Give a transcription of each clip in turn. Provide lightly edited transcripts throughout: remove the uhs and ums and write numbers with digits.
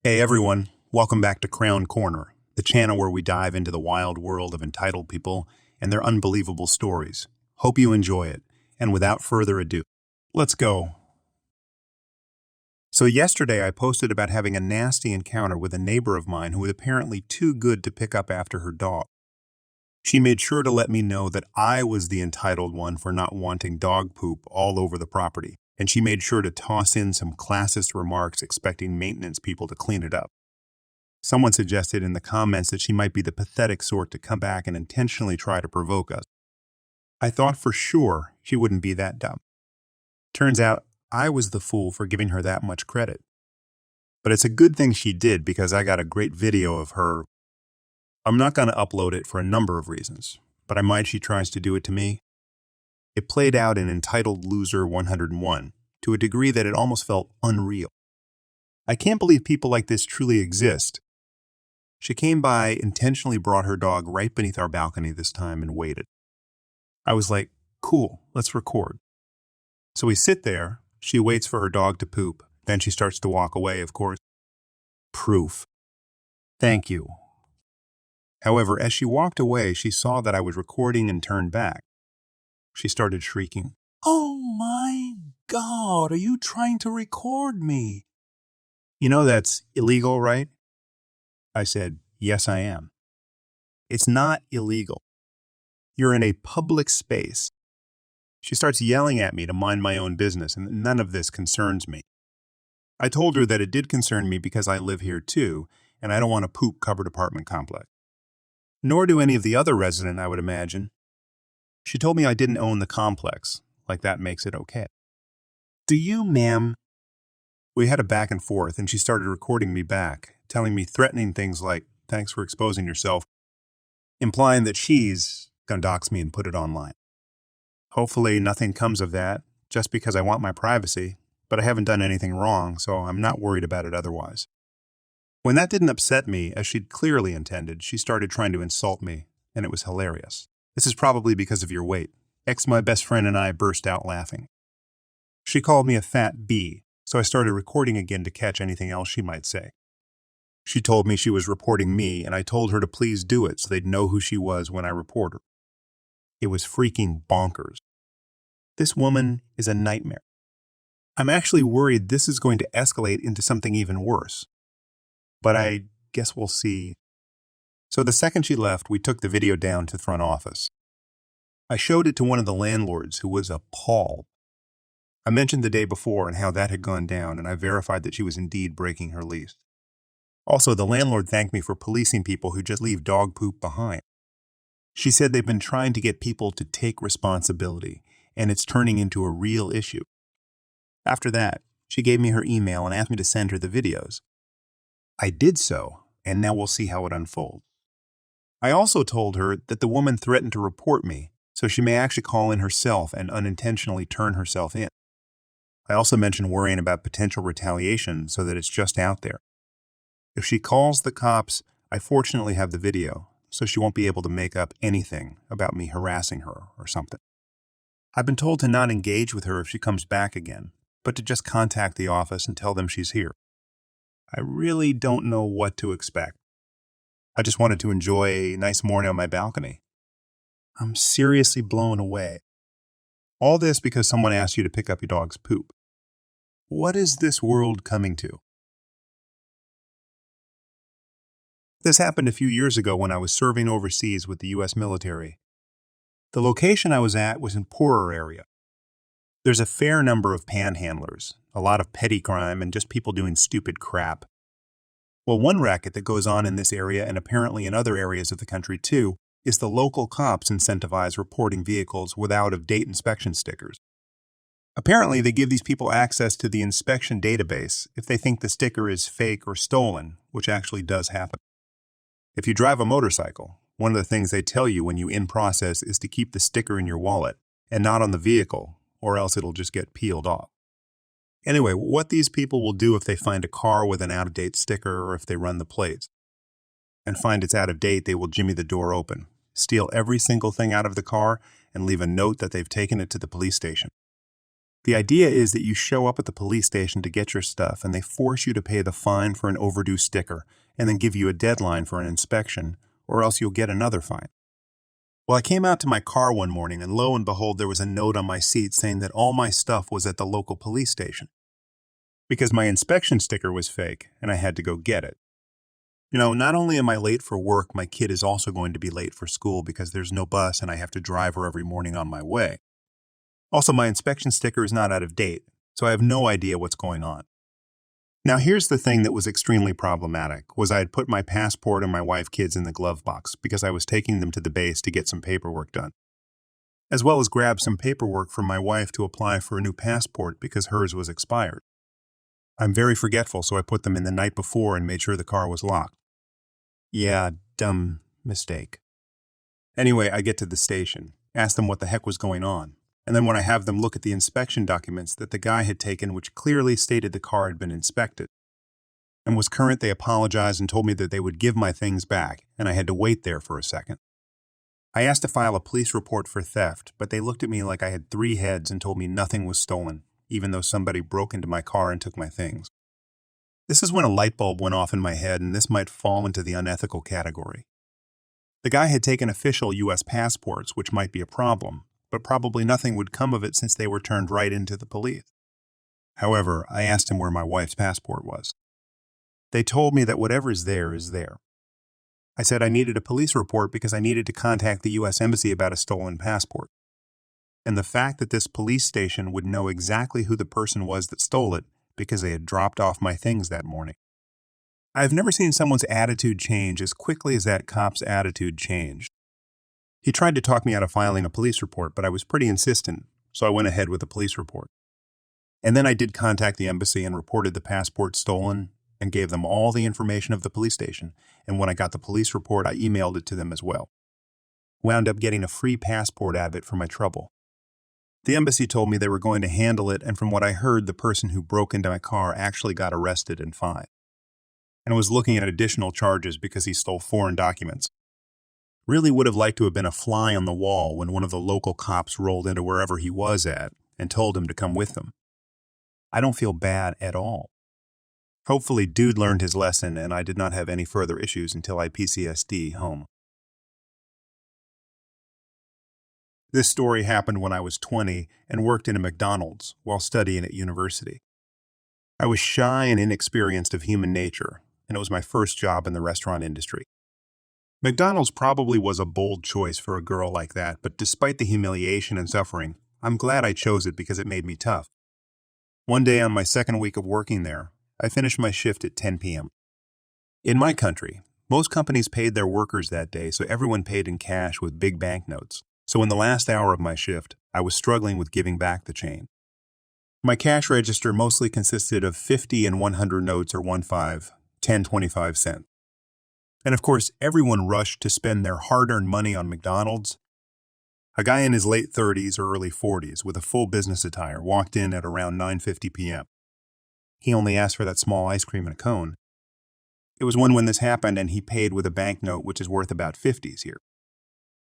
Hey everyone, welcome back to K-Korner, the channel where we dive into the wild world of entitled people and their unbelievable stories. Hope you enjoy it, and without further ado, let's go. So yesterday I posted about having a nasty encounter with a neighbor of mine who was apparently too good to pick up after her dog. She made sure to let me know that I was the entitled one for not wanting dog poop all over the property, and she made sure to toss in some classist remarks expecting maintenance people to clean it up. Someone suggested in the comments that she might be the pathetic sort to come back and intentionally try to provoke us. I thought for sure she wouldn't be that dumb. Turns out I was the fool for giving her that much credit. But it's a good thing she did because I got a great video of her. I'm not going to upload it for a number of reasons, but I might she tries to do it to me. It played out in Entitled Loser 101 to a degree that it almost felt unreal. I can't believe people like this truly exist. She came by, intentionally brought her dog right beneath our balcony this time and waited. I was like, cool, let's record. So we sit there, she waits for her dog to poop, then she starts to walk away, of course. Proof. Thank you. However, as she walked away, she saw that I was recording and turned back. She started shrieking, "Oh my God, are you trying to record me?" You know that's illegal, right? I said, yes, I am. It's not illegal. You're in a public space. She starts yelling at me to mind my own business, and none of this concerns me. I told her that it did concern me because I live here too, and I don't want a poop-covered apartment complex. Nor do any of the other residents, I would imagine. She told me I didn't own the complex, like that makes it okay. Do you, ma'am? We had a back and forth, and she started recording me back, telling me threatening things like, thanks for exposing yourself, implying that she's going to dox me and put it online. Hopefully nothing comes of that, just because I want my privacy, but I haven't done anything wrong, so I'm not worried about it otherwise. When that didn't upset me, as she'd clearly intended, she started trying to insult me, and it was hilarious. This is probably because of your weight. My best friend and I burst out laughing. She called me a fat bee, so I started recording again to catch anything else she might say. She told me she was reporting me, and I told her to please do it so they'd know who she was when I report her. It was freaking bonkers. This woman is a nightmare. I'm actually worried this is going to escalate into something even worse. But I guess we'll see. So the second she left, we took the video down to the front office. I showed it to one of the landlords who was appalled. I mentioned the day before and how that had gone down, and I verified that she was indeed breaking her lease. Also, the landlord thanked me for policing people who just leave dog poop behind. She said they've been trying to get people to take responsibility, and it's turning into a real issue. After that, she gave me her email and asked me to send her the videos. I did so, and now we'll see how it unfolds. I also told her that the woman threatened to report me, so she may actually call in herself and unintentionally turn herself in. I also mentioned worrying about potential retaliation so that it's just out there. If she calls the cops, I fortunately have the video, so she won't be able to make up anything about me harassing her or something. I've been told to not engage with her if she comes back again, but to just contact the office and tell them she's here. I really don't know what to expect. I just wanted to enjoy a nice morning on my balcony. I'm seriously blown away. All this because someone asked you to pick up your dog's poop. What is this world coming to? This happened a few years ago when I was serving overseas with the U.S. military. The location I was at was in poorer area. There's a fair number of panhandlers, a lot of petty crime, and just people doing stupid crap. Well, one racket that goes on in this area and apparently in other areas of the country too is the local cops incentivize reporting vehicles with out-of-date inspection stickers. Apparently, they give these people access to the inspection database if they think the sticker is fake or stolen, which actually does happen. If you drive a motorcycle, one of the things they tell you when you in process is to keep the sticker in your wallet and not on the vehicle, or else it'll just get peeled off. Anyway, what these people will do if they find a car with an out-of-date sticker or if they run the plates and find it's out of date, they will jimmy the door open, steal every single thing out of the car, and leave a note that they've taken it to the police station. The idea is that you show up at the police station to get your stuff and they force you to pay the fine for an overdue sticker and then give you a deadline for an inspection, or else you'll get another fine. Well, I came out to my car one morning and lo and behold, there was a note on my seat saying that all my stuff was at the local police station. Because my inspection sticker was fake and I had to go get it. Not only am I late for work, my kid is also going to be late for school because there's no bus and I have to drive her every morning on my way. Also, my inspection sticker is not out of date, so I have no idea what's going on. Now, here's the thing that was extremely problematic, was I had put my passport and my wife kids in the glove box because I was taking them to the base to get some paperwork done, as well as grab some paperwork from my wife to apply for a new passport because hers was expired. I'm very forgetful, so I put them in the night before and made sure the car was locked. Yeah, dumb mistake. Anyway, I get to the station, ask them what the heck was going on. And then when I have them look at the inspection documents that the guy had taken, which clearly stated the car had been inspected and was current, they apologized and told me that they would give my things back, and I had to wait there for a second. I asked to file a police report for theft, but they looked at me like I had 3 heads and told me nothing was stolen, even though somebody broke into my car and took my things. This is when a light bulb went off in my head, and this might fall into the unethical category. The guy had taken official U.S. passports, which might be a problem, but probably nothing would come of it since they were turned right into the police. However, I asked him where my wife's passport was. They told me that whatever is there is there. I said I needed a police report because I needed to contact the U.S. Embassy about a stolen passport. And the fact that this police station would know exactly who the person was that stole it because they had dropped off my things that morning. I've never seen someone's attitude change as quickly as that cop's attitude changed. He tried to talk me out of filing a police report, but I was pretty insistent, so I went ahead with the police report. And then I did contact the embassy and reported the passport stolen and gave them all the information of the police station, and when I got the police report, I emailed it to them as well. Wound up getting a free passport out of it for my trouble. The embassy told me they were going to handle it, and from what I heard, the person who broke into my car actually got arrested and fined, and was looking at additional charges because he stole foreign documents. Really would have liked to have been a fly on the wall when one of the local cops rolled into wherever he was at and told him to come with them. I don't feel bad at all. Hopefully, dude learned his lesson and I did not have any further issues until I PTSD home. This story happened when I was 20 and worked in a McDonald's while studying at university. I was shy and inexperienced of human nature, and it was my first job in the restaurant industry. McDonald's probably was a bold choice for a girl like that, but despite the humiliation and suffering, I'm glad I chose it because it made me tough. One day on my second week of working there, I finished my shift at 10 p.m. In my country, most companies paid their workers that day, so everyone paid in cash with big banknotes. So in the last hour of my shift, I was struggling with giving back the change. My cash register mostly consisted of 50 and 100 notes or 1.5, 10, 25 cents. And of course, everyone rushed to spend their hard-earned money on McDonald's. A guy in his late 30s or early 40s with a full business attire walked in at around 9:50 p.m. He only asked for that small ice cream and a cone. It was when this happened and he paid with a banknote which is worth about 50s here.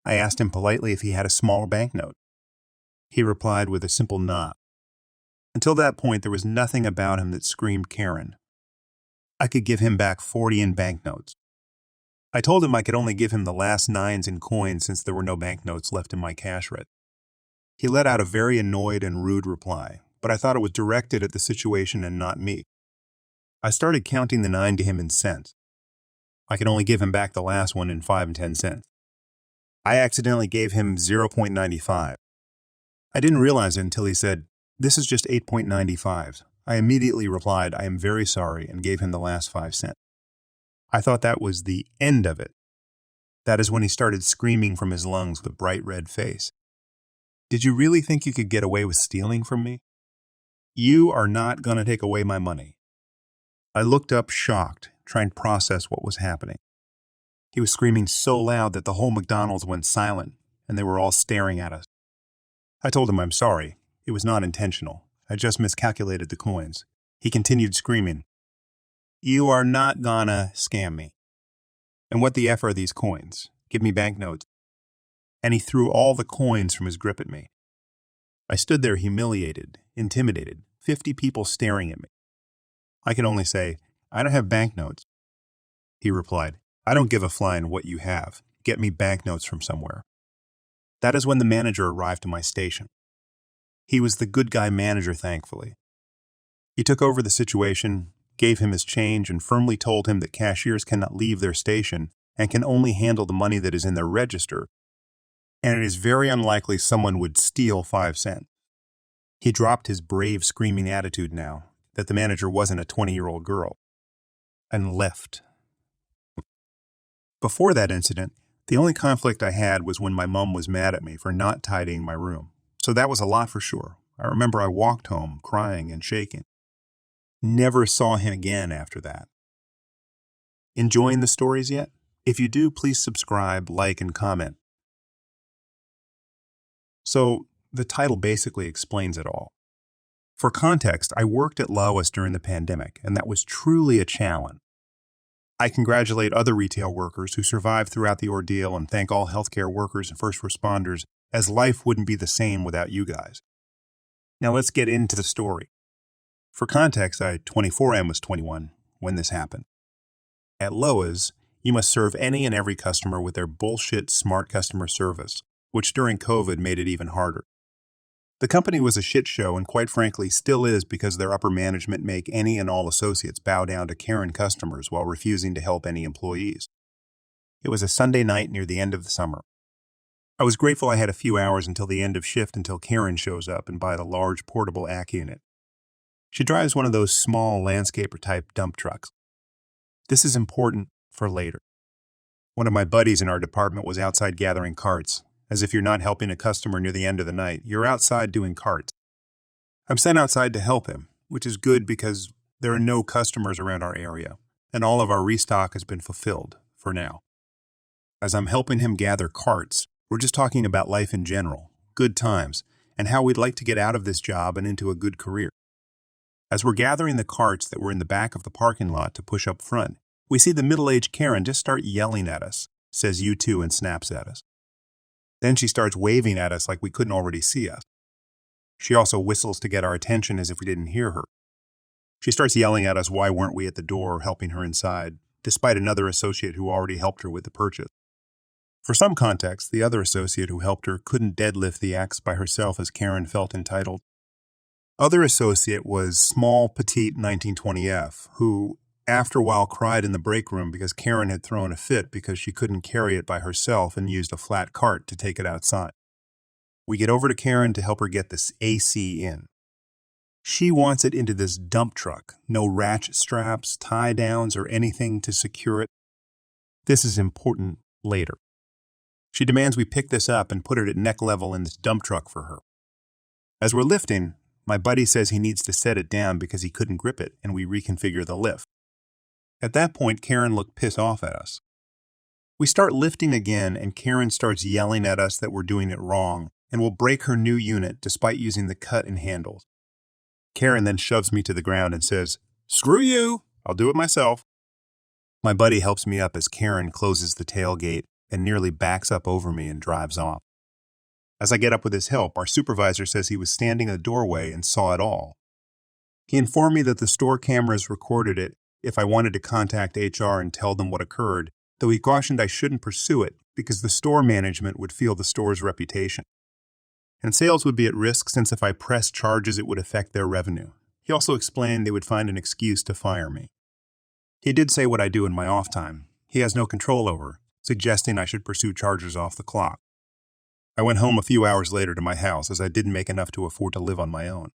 I asked him politely if he had a small banknote. He replied with a simple nod. Until that point, there was nothing about him that screamed Karen. I could give him back 40 in banknotes. I told him I could only give him the last 9s in coins since there were no banknotes left in my cash register. He let out a very annoyed and rude reply, but I thought it was directed at the situation and not me. I started counting the 9 to him in cents. I could only give him back the last one in 5 and 10 cents. I accidentally gave him 0.95. I didn't realize it until he said, "This is just 8.95. I immediately replied, "I am very sorry," and gave him the last 5 cents. I thought that was the end of it. That is when he started screaming from his lungs with a bright red face. "Did you really think you could get away with stealing from me? You are not going to take away my money." I looked up shocked, trying to process what was happening. He was screaming so loud that the whole McDonald's went silent, and they were all staring at us. I told him I'm sorry. It was not intentional. I just miscalculated the coins. He continued screaming, "You are not gonna scam me. And what the F are these coins? Give me banknotes." And he threw all the coins from his grip at me. I stood there humiliated, intimidated, 50 people staring at me. I could only say, "I don't have banknotes." He replied, "I don't give a flying what you have. Get me banknotes from somewhere." That is when the manager arrived to my station. He was the good guy manager, thankfully. He took over the situation, gave him his change, and firmly told him that cashiers cannot leave their station and can only handle the money that is in their register, and it is very unlikely someone would steal 5 cents. He dropped his brave, screaming attitude now that the manager wasn't a 20-year-old girl, and left. Before that incident, the only conflict I had was when my mom was mad at me for not tidying my room. So that was a lot for sure. I remember I walked home, crying and shaking. Never saw him again after that. Enjoying the stories yet? If you do, please subscribe, like, and comment. So, the title basically explains it all. For context, I worked at Lois during the pandemic, and that was truly a challenge. I congratulate other retail workers who survived throughout the ordeal and thank all healthcare workers and first responders, as life wouldn't be the same without you guys. Now let's get into the story. For context, 24M was 21 when this happened. At Lowe's, you must serve any and every customer with their bullshit smart customer service, which during COVID made it even harder. The company was a shit show and quite frankly still is because their upper management make any and all associates bow down to Karen customers while refusing to help any employees. It was a Sunday night near the end of the summer. I was grateful I had a few hours until the end of shift until Karen shows up and buy the large portable AC unit. She drives one of those small landscaper-type dump trucks. This is important for later. One of my buddies in our department was outside gathering carts. As if you're not helping a customer near the end of the night, you're outside doing carts. I'm sent outside to help him, which is good because there are no customers around our area, and all of our restock has been fulfilled, for now. As I'm helping him gather carts, we're just talking about life in general, good times, and how we'd like to get out of this job and into a good career. As we're gathering the carts that were in the back of the parking lot to push up front, we see the middle-aged Karen just start yelling at us, says "you too" and snaps at us. Then she starts waving at us like we couldn't already see us. She also whistles to get our attention as if we didn't hear her. She starts yelling at us why weren't we at the door helping her inside, despite another associate who already helped her with the purchase. For some context, the other associate who helped her couldn't deadlift the axe by herself as Karen felt entitled. Other associate was small, petite 1920F, who, after a while, cried in the break room because Karen had thrown a fit because she couldn't carry it by herself and used a flat cart to take it outside. We get over to Karen to help her get this AC in. She wants it into this dump truck, no ratchet straps, tie downs, or anything to secure it. This is important later. She demands we pick this up and put it at neck level in this dump truck for her. As we're lifting, my buddy says he needs to set it down because he couldn't grip it, and we reconfigure the lift. At that point, Karen looked pissed off at us. We start lifting again, and Karen starts yelling at us that we're doing it wrong and will break her new unit despite using the cut and handles. Karen then shoves me to the ground and says, "Screw you, I'll do it myself." My buddy helps me up as Karen closes the tailgate and nearly backs up over me and drives off. As I get up with his help, our supervisor says he was standing in the doorway and saw it all. He informed me that the store cameras recorded it if I wanted to contact HR and tell them what occurred, though he cautioned I shouldn't pursue it because the store management would feel the store's reputation. And sales would be at risk since if I pressed charges it would affect their revenue. He also explained they would find an excuse to fire me. He did say what I do in my off time. He has no control over, suggesting I should pursue charges off the clock. I went home a few hours later to my house as I didn't make enough to afford to live on my own.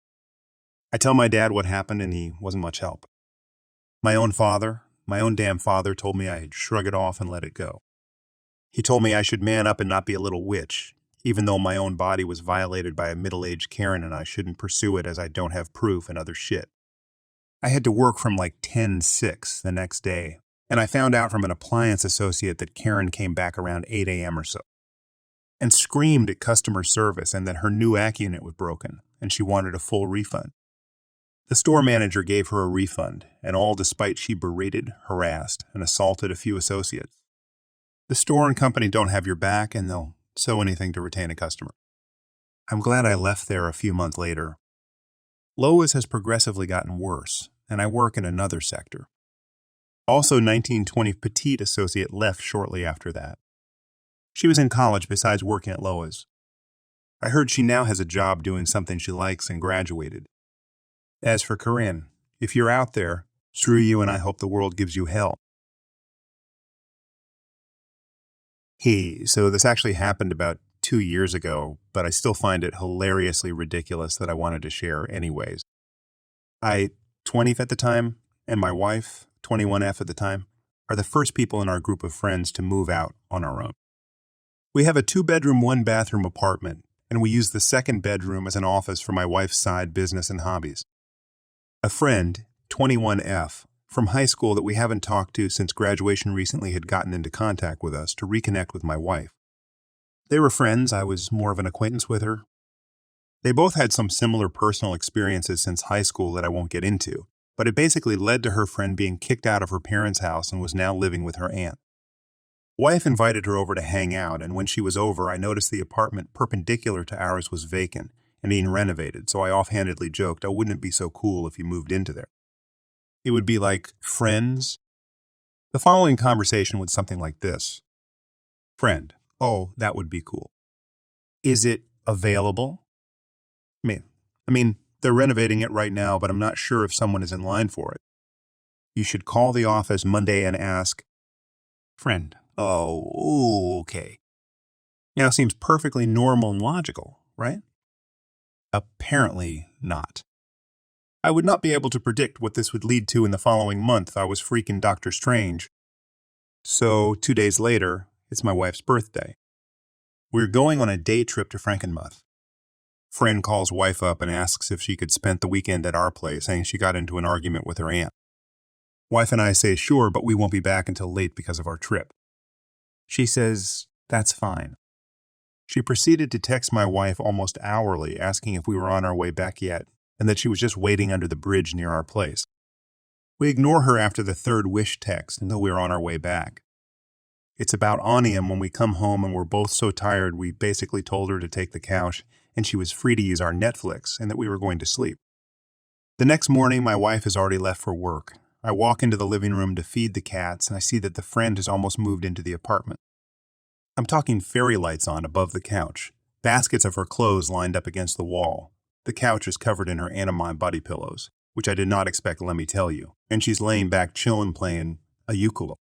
I tell my dad what happened and he wasn't much help. My own damn father told me I had shrug it off and let it go. He told me I should man up and not be a little witch, even though my own body was violated by a middle-aged Karen and I shouldn't pursue it as I don't have proof and other shit. I had to work from like 10:06 the next day, and I found out from an appliance associate that Karen came back around 8 a.m. or so and screamed at customer service and that her new AC unit was broken and she wanted a full refund. The store manager gave her a refund, and all despite she berated, harassed, and assaulted a few associates. The store and company don't have your back, and they'll sew anything to retain a customer. I'm glad I left there a few months later. Lois has progressively gotten worse, and I work in another sector. Also, 1920 petite associate left shortly after that. She was in college besides working at Lois. I heard she now has a job doing something she likes and graduated. As for Corinne, if you're out there, screw you and I hope the world gives you hell. Hey, so this actually happened about 2 years ago, but I still find it hilariously ridiculous that I wanted to share anyways. 20th at the time, and my wife, 21F at the time, are the first people in our group of friends to move out on our own. We have a 2-bedroom, 1-bathroom apartment, and we use the second bedroom as an office for my wife's side business and hobbies. A friend, 21F, from high school that we haven't talked to since graduation recently had gotten into contact with us to reconnect with my wife. They were friends, I was more of an acquaintance with her. They both had some similar personal experiences since high school that I won't get into, but it basically led to her friend being kicked out of her parents' house and was now living with her aunt. Wife invited her over to hang out, and when she was over, I noticed the apartment perpendicular to ours was vacant and being renovated, so I offhandedly joked, "Oh, wouldn't it be so cool if you moved into there?" It would be like, "Friends?" The following conversation was something like this. Friend, "Oh, that would be cool. Is it available?" I mean, they're renovating it right now, but I'm not sure if someone is in line for it. You should call the office Monday and ask. Friend, "Oh, okay." Now, seems perfectly normal and logical, right? Apparently not. I would not be able to predict what this would lead to in the following month. I was freaking Dr. Strange. So, 2 days later, it's my wife's birthday. We're going on a day trip to Frankenmuth. Friend calls wife up and asks if she could spend the weekend at our place, saying she got into an argument with her aunt. Wife and I say sure, but we won't be back until late because of our trip. She says, that's fine. She proceeded to text my wife almost hourly, asking if we were on our way back yet, and that she was just waiting under the bridge near our place. We ignore her after the third wish text until we are on our way back. It's about Onium when we come home and we're both so tired we basically told her to take the couch and she was free to use our Netflix and that we were going to sleep. The next morning, my wife has already left for work. I walk into the living room to feed the cats and I see that the friend has almost moved into the apartment. I'm talking fairy lights on above the couch, baskets of her clothes lined up against the wall. The couch is covered in her Anamine body pillows, which I did not expect, let me tell you, and she's laying back chillin' playing a ukulele.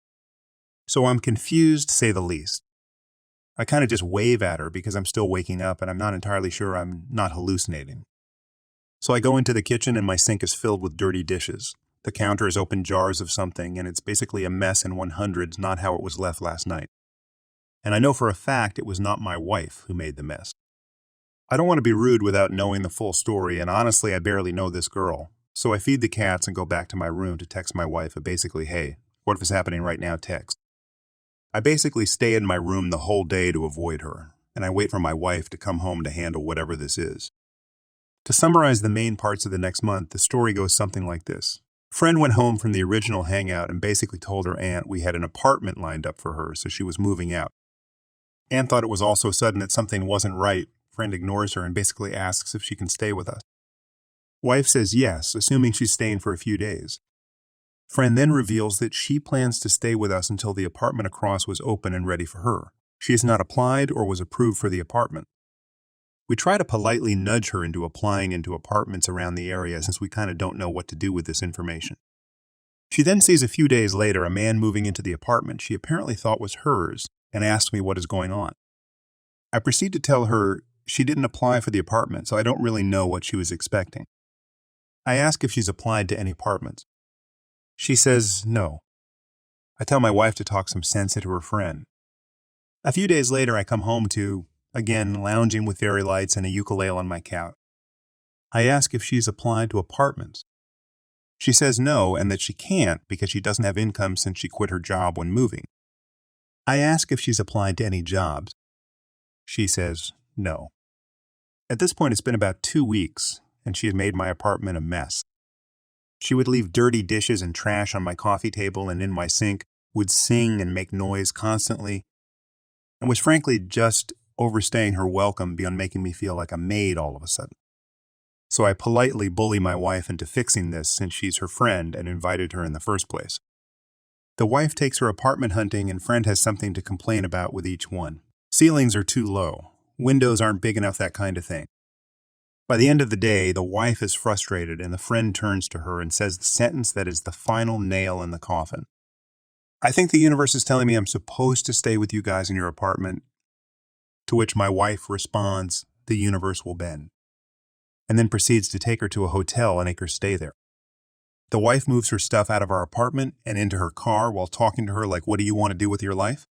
So I'm confused, to say the least. I kind of just wave at her because I'm still waking up and I'm not entirely sure I'm not hallucinating. So I go into the kitchen and my sink is filled with dirty dishes. The counter is open jars of something and it's basically a mess in 100s, not how it was left last night. And I know for a fact it was not my wife who made the mess. I don't want to be rude without knowing the full story, and honestly I barely know this girl. So I feed the cats and go back to my room to text my wife a basically, hey, what if it's happening right now text. I basically stay in my room the whole day to avoid her, and I wait for my wife to come home to handle whatever this is. To summarize the main parts of the next month, the story goes something like this. Friend went home from the original hangout and basically told her aunt we had an apartment lined up for her, so she was moving out. Aunt thought it was all so sudden that something wasn't right. Friend ignores her and basically asks if she can stay with us. Wife says yes, assuming she's staying for a few days. Friend then reveals that she plans to stay with us until the apartment across was open and ready for her. She has not applied or was approved for the apartment. We try to politely nudge her into applying into apartments around the area since we kind of don't know what to do with this information. She then sees a few days later a man moving into the apartment she apparently thought was hers and asks me what is going on. I proceed to tell her she didn't apply for the apartment, so I don't really know what she was expecting. I ask if she's applied to any apartments. She says no. I tell my wife to talk some sense into her friend. A few days later, I come home to, again, lounging with fairy lights and a ukulele on my couch. I ask if she's applied to apartments. She says no and that she can't because she doesn't have income since she quit her job when moving. I ask if she's applied to any jobs. She says no. At this point, it's been about 2 weeks, and she had made my apartment a mess. She would leave dirty dishes and trash on my coffee table and in my sink, would sing and make noise constantly, and was frankly just overstaying her welcome beyond making me feel like a maid all of a sudden. So I politely bully my wife into fixing this since she's her friend and invited her in the first place. The wife takes her apartment hunting and friend has something to complain about with each one. Ceilings are too low. Windows aren't big enough, that kind of thing. By the end of the day, the wife is frustrated and the friend turns to her and says the sentence that is the final nail in the coffin. I think the universe is telling me I'm supposed to stay with you guys in your apartment, to which my wife responds, the universe will bend, and then proceeds to take her to a hotel and make her stay there. The wife moves her stuff out of our apartment and into her car while talking to her like, what do you want to do with your life?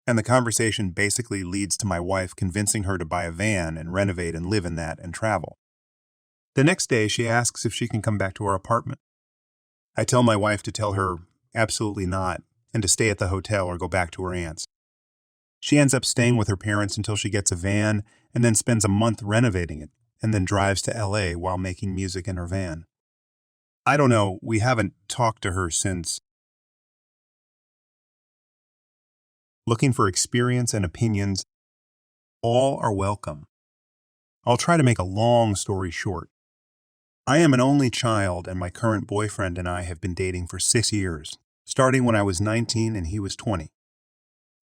And the conversation basically leads to my wife convincing her to buy a van and renovate and live in that and travel. The next day, she asks if she can come back to our apartment. I tell my wife to tell her absolutely not and to stay at the hotel or go back to her aunt's. She ends up staying with her parents until she gets a van and then spends a month renovating it and then drives to LA while making music in her van. I don't know, we haven't talked to her since. Looking for experience and opinions, all are welcome. I'll try to make a long story short. I am an only child and my current boyfriend and I have been dating for 6 years, starting when I was 19 and he was 20.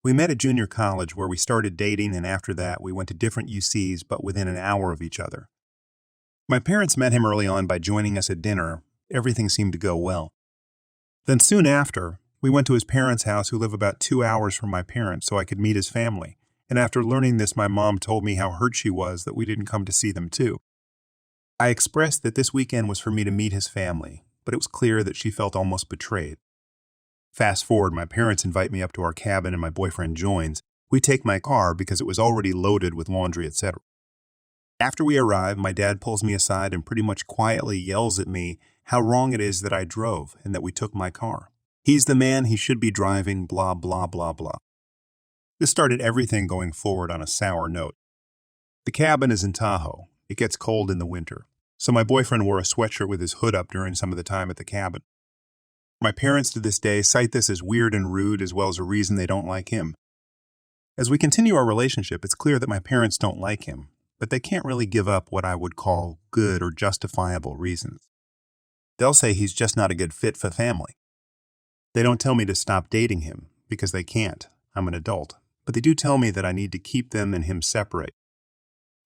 We met at junior college where we started dating and after that we went to different UCs but within an hour of each other. My parents met him early on by joining us at dinner. Everything seemed to go well. Then soon after, we went to his parents' house who live about 2 hours from my parents so I could meet his family, and after learning this my mom told me how hurt she was that we didn't come to see them too. I expressed that this weekend was for me to meet his family, but it was clear that she felt almost betrayed. Fast forward, my parents invite me up to our cabin and my boyfriend joins. We take my car because it was already loaded with laundry, etc. After we arrive, my dad pulls me aside and pretty much quietly yells at me how wrong it is that I drove and that we took my car. He's the man, he should be driving, blah, blah, blah, blah. This started everything going forward on a sour note. The cabin is in Tahoe. It gets cold in the winter, so my boyfriend wore a sweatshirt with his hood up during some of the time at the cabin. My parents to this day cite this as weird and rude as well as a reason they don't like him. As we continue our relationship, it's clear that my parents don't like him, but they can't really give up what I would call good or justifiable reasons. They'll say he's just not a good fit for family. They don't tell me to stop dating him, because they can't. I'm an adult. But they do tell me that I need to keep them and him separate.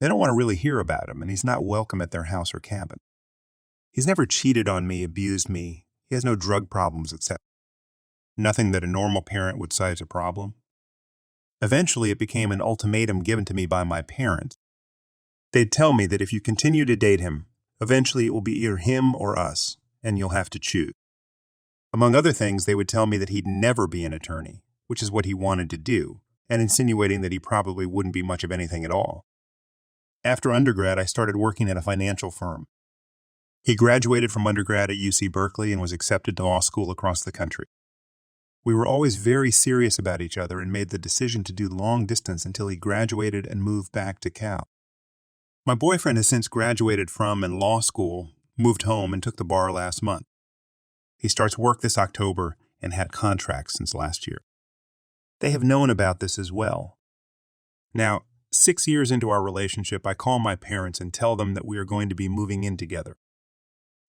They don't want to really hear about him, and he's not welcome at their house or cabin. He's never cheated on me, abused me. He has no drug problems, etc. Nothing that a normal parent would cite as a problem. Eventually, it became an ultimatum given to me by my parents. They'd tell me that if you continue to date him, eventually it will be either him or us, and you'll have to choose. Among other things, they would tell me that he'd never be an attorney, which is what he wanted to do, and insinuating that he probably wouldn't be much of anything at all. After undergrad, I started working at a financial firm. He graduated from undergrad at UC Berkeley and was accepted to law school across the country. We were always very serious about each other and made the decision to do long distance until he graduated and moved back to Cal. My boyfriend has since graduated from and law school, moved home, and took the bar last month. He starts work this October and had contracts since last year. They have known about this as well. Now, 6 years into our relationship, I call my parents and tell them that we are going to be moving in together.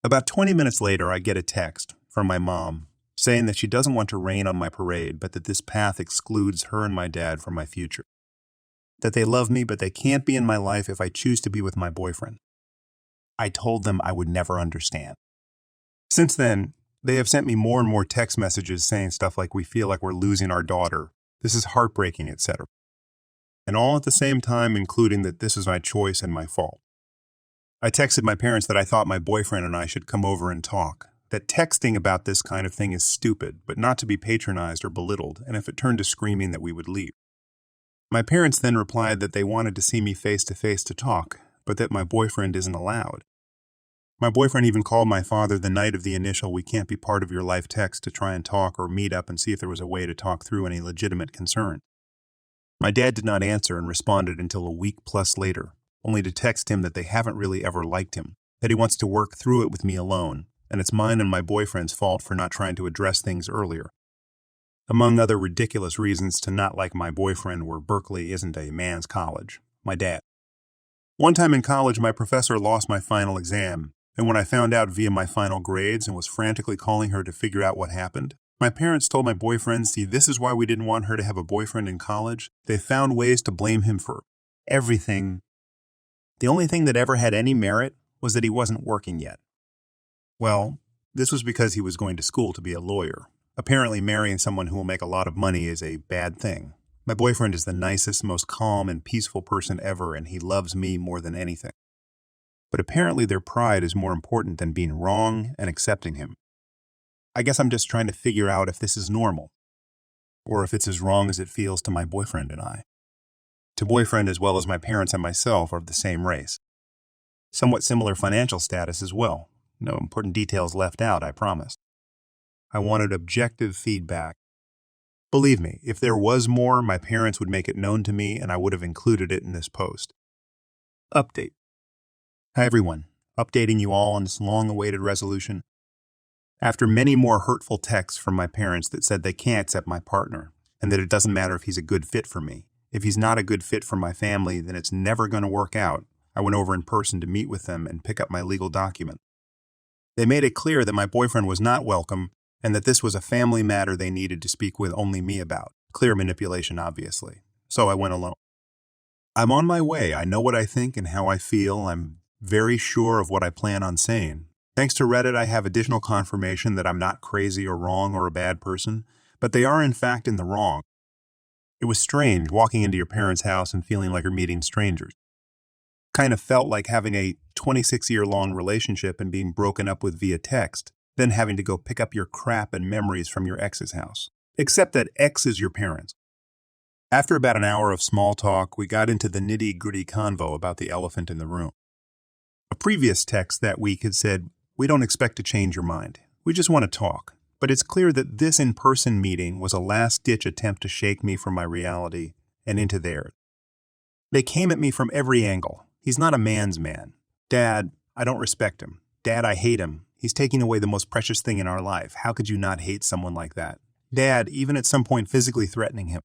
About 20 minutes later, I get a text from my mom saying that she doesn't want to rain on my parade, but that this path excludes her and my dad from my future. That they love me, but they can't be in my life if I choose to be with my boyfriend. I told them I would never understand. Since then, they have sent me more and more text messages saying stuff like, we feel like we're losing our daughter, this is heartbreaking, etc. And all at the same time including that this is my choice and my fault. I texted my parents that I thought my boyfriend and I should come over and talk, that texting about this kind of thing is stupid, but not to be patronized or belittled, and if it turned to screaming that we would leave. My parents then replied that they wanted to see me face to face to talk, but that my boyfriend isn't allowed. My boyfriend even called my father the night of the initial "we can't be part of your life" text to try and talk or meet up and see if there was a way to talk through any legitimate concern. My dad did not answer and responded until a week plus later, only to text him that they haven't really ever liked him, that he wants to work through it with me alone, and it's mine and my boyfriend's fault for not trying to address things earlier. Among other ridiculous reasons to not like my boyfriend were Berkeley isn't a man's college, my dad. One time in college, my professor lost my final exam, and when I found out via my final grades and was frantically calling her to figure out what happened, my parents told my boyfriend, see, this is why we didn't want her to have a boyfriend in college. They found ways to blame him for everything. The only thing that ever had any merit was that he wasn't working yet. Well, this was because he was going to school to be a lawyer. Apparently, marrying someone who will make a lot of money is a bad thing. My boyfriend is the nicest, most calm and peaceful person ever, and he loves me more than anything. But apparently their pride is more important than being wrong and accepting him. I guess I'm just trying to figure out if this is normal, or if it's as wrong as it feels to my boyfriend and I. To boyfriend as well as my parents and myself are of the same race. Somewhat similar financial status as well. No important details left out, I promise. I wanted objective feedback. Believe me, if there was more, my parents would make it known to me and I would have included it in this post. Update. Hi everyone, updating you all on this long-awaited resolution. After many more hurtful texts from my parents that said they can't accept my partner, and that it doesn't matter if he's a good fit for me. If he's not a good fit for my family, then it's never going to work out. I went over in person to meet with them and pick up my legal document. They made it clear that my boyfriend was not welcome, and that this was a family matter they needed to speak with only me about. Clear manipulation, obviously. So I went alone. I'm on my way. I know what I think and how I feel. I'm very sure of what I plan on saying. Thanks to Reddit, I have additional confirmation that I'm not crazy or wrong or a bad person, but they are in fact in the wrong. It was strange walking into your parents' house and feeling like you're meeting strangers. Kind of felt like having a 26-year-long relationship and being broken up with via text, then having to go pick up your crap and memories from your ex's house. Except that X is your parents. After about an hour of small talk, we got into the nitty-gritty convo about the elephant in the room. A previous text that week had said, "We don't expect to change your mind. We just want to talk." But it's clear that this in-person meeting was a last-ditch attempt to shake me from my reality and into theirs. They came at me from every angle. He's not a man's man. Dad, I don't respect him. Dad, I hate him. He's taking away the most precious thing in our life. How could you not hate someone like that? Dad, even at some point physically threatening him.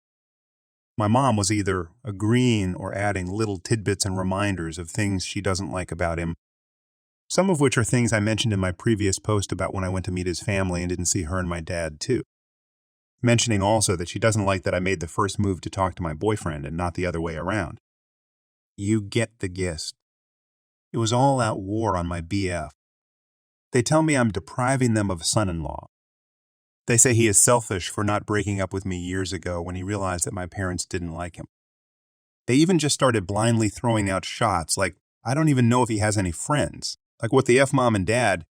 My mom was either agreeing or adding little tidbits and reminders of things she doesn't like about him, some of which are things I mentioned in my previous post about when I went to meet his family and didn't see her and my dad too. Mentioning also that she doesn't like that I made the first move to talk to my boyfriend and not the other way around. You get the gist. It was all-out war on my BF. They tell me I'm depriving them of a son-in-law. They say he is selfish for not breaking up with me years ago when he realized that my parents didn't like him. They even just started blindly throwing out shots like, I don't even know if he has any friends. Like what the F mom and dad.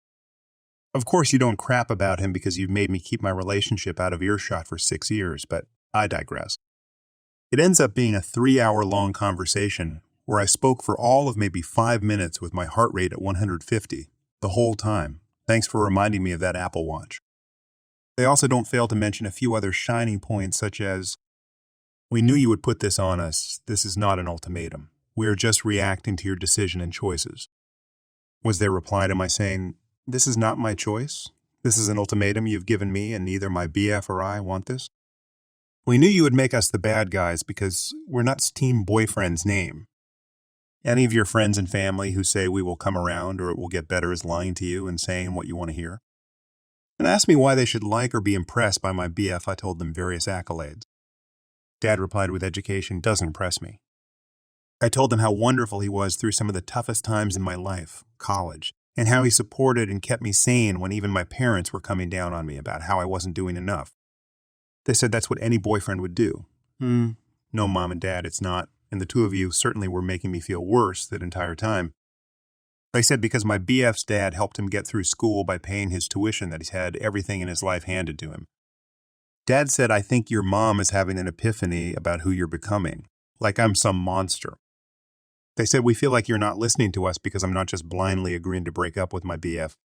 Of course you don't crap about him because you've made me keep my relationship out of earshot for 6 years, but I digress. It ends up being a 3-hour-long conversation where I spoke for all of maybe 5 minutes with my heart rate at 150, the whole time. Thanks for reminding me of that Apple Watch. They also don't fail to mention a few other shining points such as, we knew you would put this on us. This is not an ultimatum. We are just reacting to your decision and choices. Was their reply to my saying, this is not my choice. This is an ultimatum you've given me and neither my BF or I want this. We knew you would make us the bad guys because we're not Team Boyfriend's name. Any of your friends and family who say we will come around or it will get better is lying to you and saying what you want to hear. And asked me why they should like or be impressed by my BF. I told them various accolades. Dad replied with education doesn't impress me. I told them how wonderful he was through some of the toughest times in my life, college, and how he supported and kept me sane when even my parents were coming down on me about how I wasn't doing enough. They said that's what any boyfriend would do. No, Mom and Dad, it's not, and the two of you certainly were making me feel worse that entire time. They said because my BF's dad helped him get through school by paying his tuition that he's had everything in his life handed to him. Dad said, I think your mom is having an epiphany about who you're becoming, like I'm some monster. They said, we feel like you're not listening to us because I'm not just blindly agreeing to break up with my BF.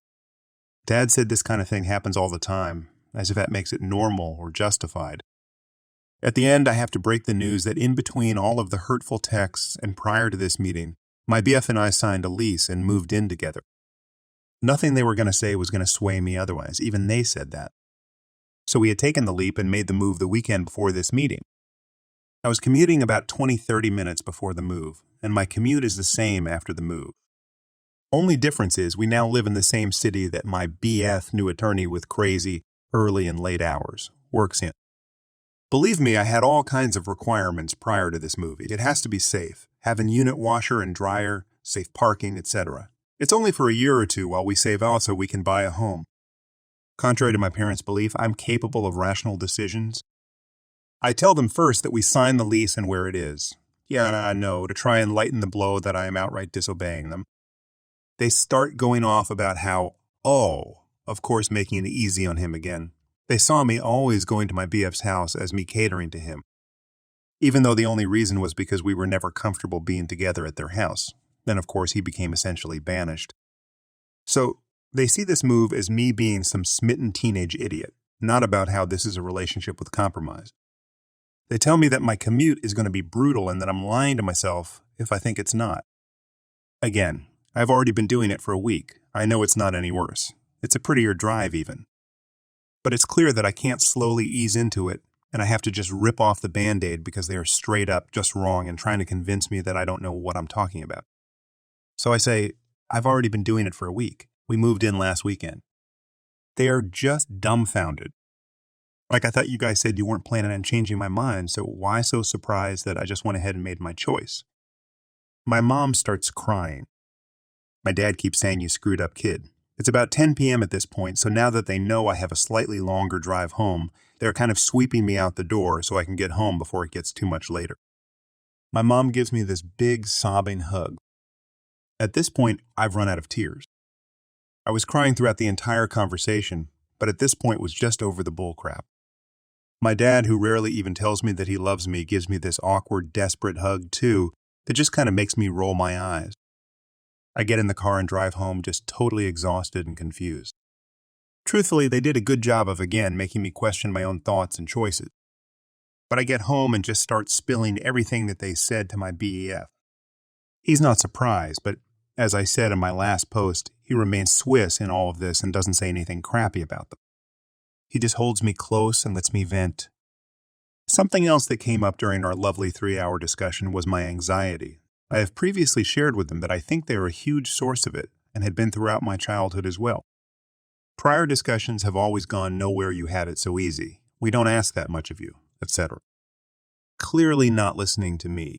Dad said this kind of thing happens all the time, as if that makes it normal or justified. At the end, I have to break the news that in between all of the hurtful texts and prior to this meeting, my BF and I signed a lease and moved in together. Nothing they were going to say was going to sway me otherwise. Even they said that. So we had taken the leap and made the move the weekend before this meeting. I was commuting about 20-30 minutes before the move, and my commute is the same after the move. Only difference is we now live in the same city that my BF new attorney with crazy, early and late hours works in. Believe me, I had all kinds of requirements prior to this move. It has to be safe, have a unit washer and dryer, safe parking, etc. It's only for a year or two while we save out so we can buy a home. Contrary to my parents' belief, I'm capable of rational decisions. I tell them first that we sign the lease and where it is. Yeah, I know, to try and lighten the blow that I am outright disobeying them. They start going off about how, of course making it easy on him again. They saw me always going to my BF's house as me catering to him, even though the only reason was because we were never comfortable being together at their house. Then, of course, he became essentially banished. So, they see this move as me being some smitten teenage idiot, not about how this is a relationship with compromise. They tell me that my commute is going to be brutal and that I'm lying to myself if I think it's not. Again, I've already been doing it for a week. I know it's not any worse. It's a prettier drive even. But it's clear that I can't slowly ease into it, and I have to just rip off the Band-Aid because they are straight up just wrong and trying to convince me that I don't know what I'm talking about. So I say, I've already been doing it for a week. We moved in last weekend. They are just dumbfounded. Like, I thought you guys said you weren't planning on changing my mind, so why so surprised that I just went ahead and made my choice? My mom starts crying. My dad keeps saying you screwed up kid. It's about 10 p.m. at this point, so now that they know I have a slightly longer drive home, they're kind of sweeping me out the door so I can get home before it gets too much later. My mom gives me this big sobbing hug. At this point, I've run out of tears. I was crying throughout the entire conversation, but at this point was just over the bullcrap. My dad, who rarely even tells me that he loves me, gives me this awkward, desperate hug too that just kind of makes me roll my eyes. I get in the car and drive home just totally exhausted and confused. Truthfully, they did a good job of, again, making me question my own thoughts and choices. But I get home and just start spilling everything that they said to my BEF. He's not surprised, but as I said in my last post, he remains Swiss in all of this and doesn't say anything crappy about them. He just holds me close and lets me vent. Something else that came up during our lovely 3-hour discussion was my anxiety. I have previously shared with them that I think they are a huge source of it and had been throughout my childhood as well. Prior discussions have always gone nowhere you had it so easy. We don't ask that much of you, etc. Clearly not listening to me.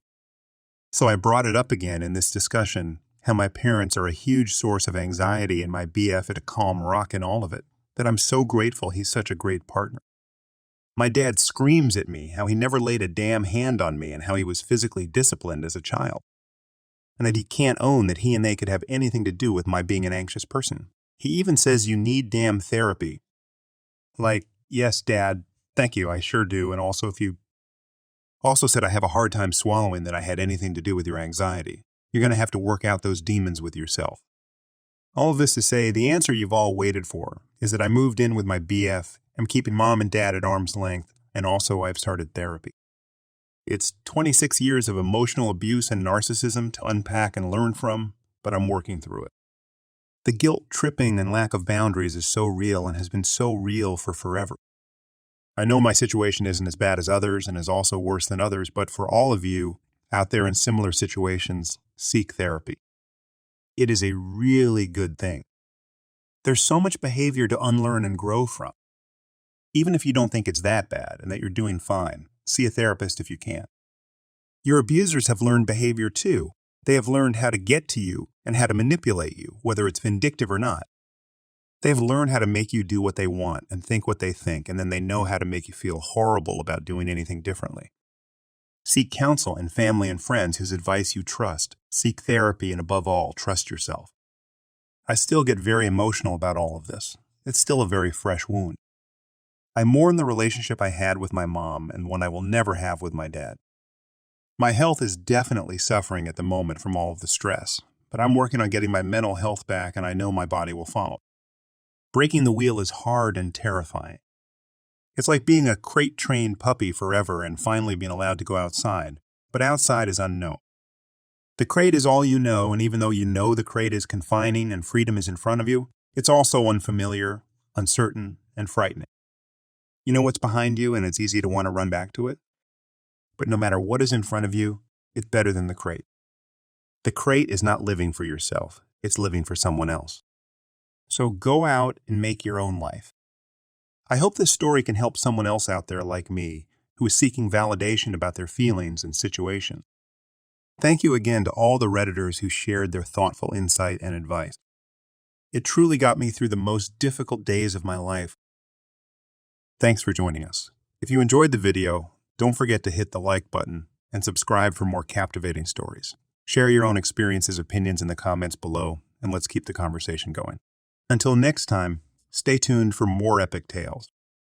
So I brought it up again in this discussion, how my parents are a huge source of anxiety and my BF at a calm rock in all of it, that I'm so grateful he's such a great partner. My dad screams at me how he never laid a damn hand on me and how he was physically disciplined as a child, and that he can't own that he and they could have anything to do with my being an anxious person. He even says you need damn therapy. Like, yes, Dad, thank you, I sure do, and also if you also said I have a hard time swallowing that I had anything to do with your anxiety. You're going to have to work out those demons with yourself. All of this to say, the answer you've all waited for is that I moved in with my BF, am keeping Mom and Dad at arm's length, and also I've started therapy. It's 26 years of emotional abuse and narcissism to unpack and learn from, but I'm working through it. The guilt, tripping, and lack of boundaries is so real and has been so real for forever. I know my situation isn't as bad as others and is also worse than others, but for all of you out there in similar situations, seek therapy. It is a really good thing. There's so much behavior to unlearn and grow from. Even if you don't think it's that bad and that you're doing fine, see a therapist if you can. Your abusers have learned behavior too. They have learned how to get to you and how to manipulate you, whether it's vindictive or not. They have learned how to make you do what they want and think what they think, and then they know how to make you feel horrible about doing anything differently. Seek counsel and family and friends whose advice you trust. Seek therapy and above all, trust yourself. I still get very emotional about all of this. It's still a very fresh wound. I mourn the relationship I had with my mom and one I will never have with my dad. My health is definitely suffering at the moment from all of the stress, but I'm working on getting my mental health back and I know my body will follow. Breaking the wheel is hard and terrifying. It's like being a crate-trained puppy forever and finally being allowed to go outside, but outside is unknown. The crate is all you know, and even though you know the crate is confining and freedom is in front of you, it's also unfamiliar, uncertain, and frightening. You know what's behind you and it's easy to want to run back to it? But no matter what is in front of you, it's better than the crate. The crate is not living for yourself, it's living for someone else. So go out and make your own life. I hope this story can help someone else out there like me who is seeking validation about their feelings and situation. Thank you again to all the Redditors who shared their thoughtful insight and advice. It truly got me through the most difficult days of my life. Thanks for joining us. If you enjoyed the video, don't forget to hit the like button and subscribe for more captivating stories. Share your own experiences, opinions in the comments below, and let's keep the conversation going. Until next time, stay tuned for more epic tales.